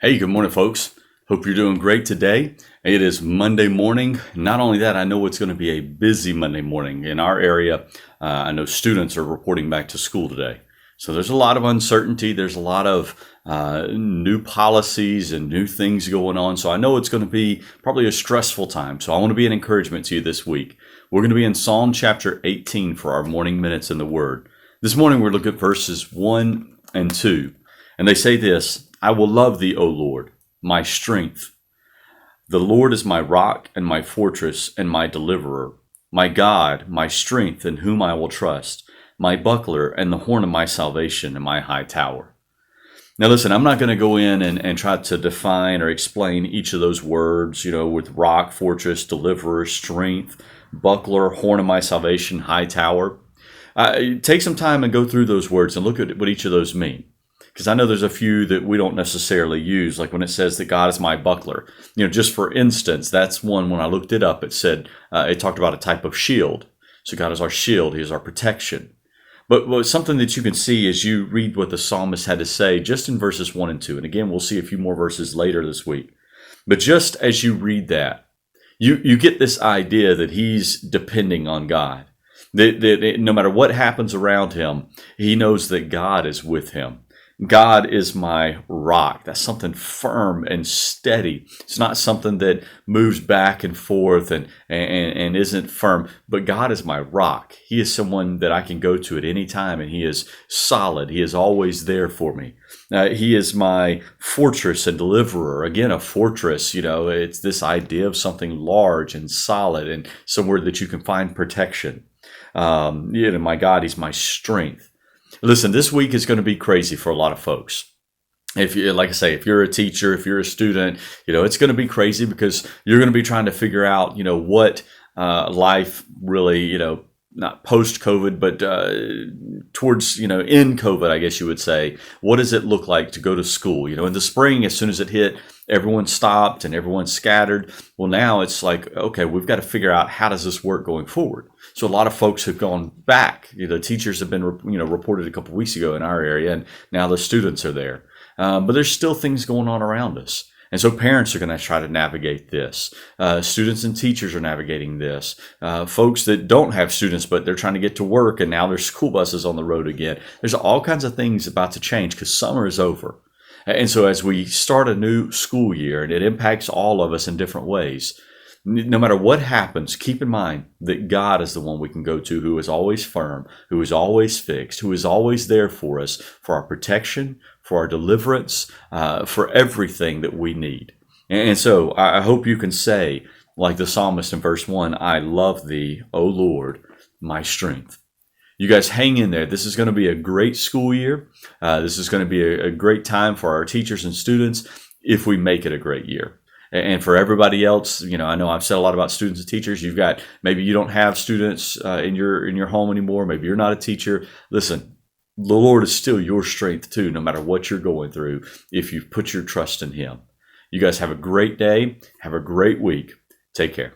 Hey, good morning, folks. Hope you're doing great today. It is Monday morning. Not only that, I know it's going to be a busy Monday morning in our area. I know students are reporting back to school today. So there's a lot of uncertainty. There's a lot of new policies and new things going on. So I know it's going to be probably a stressful time. So I want to be an encouragement to you this week. We're going to be in Psalm chapter 18 for our morning minutes in the Word. This morning, we're looking at verses 1 and 2. And they say this: I will love thee, O Lord, my strength. The Lord is my rock and my fortress and my deliverer, my God, my strength, in whom I will trust, my buckler and the horn of my salvation and my high tower. Now, listen, I'm not going to go in and try to define or explain each of those words, with rock, fortress, deliverer, strength, buckler, horn of my salvation, high tower. Take some time and go through those words and look at what each of those mean. Because I know there's a few that we don't necessarily use, like when it says that God is my buckler. Just for instance, that's one when I looked it up, it said, it talked about a type of shield. So God is our shield, He is our protection. But something that you can see as you read what the psalmist had to say just in verses 1 and 2. And again, we'll see a few more verses later this week. But just as you read that, you get this idea that he's depending on God. That no matter what happens around him, he knows that God is with him. God is my rock. That's something firm and steady. It's not something that moves back and forth and isn't firm, but God is my rock. He is someone that I can go to at any time, and He is solid. He is always there for me. He is my fortress and deliverer. Again, a fortress, it's this idea of something large and solid and somewhere that you can find protection. My God, He's my strength. Listen, this week is going to be crazy for a lot of folks. If you're a teacher, if you're a student, it's going to be crazy because you're going to be trying to figure out, what life really, not post-COVID, but towards, in COVID, I guess you would say. What does it look like to go to school? In the spring, as soon as it hit, everyone stopped and everyone scattered. Well, now it's like, okay, we've got to figure out how does this work going forward. So a lot of folks have gone back. Teachers have been, reported a couple of weeks ago in our area, and now the students are there. But there's still things going on around us. And so parents are going to try to navigate this. Students and teachers are navigating this. Folks that don't have students, but they're trying to get to work, and now there's school buses on the road again. There's all kinds of things about to change because summer is over. And so as we start a new school year, and it impacts all of us in different ways, no matter what happens, keep in mind that God is the one we can go to, who is always firm, who is always fixed, who is always there for us, for our protection, for our deliverance, for everything that we need. And so I hope you can say, like the psalmist in verse 1, I love thee, O Lord, my strength. You guys hang in there. This is going to be a great school year. This is going to be a great time for our teachers and students if we make it a great year. And for everybody else, I know I've said a lot about students and teachers. Maybe you don't have students in your home anymore. Maybe you're not a teacher. Listen, the Lord is still your strength too, no matter what you're going through, if you've put your trust in Him. You guys have a great day. Have a great week. Take care.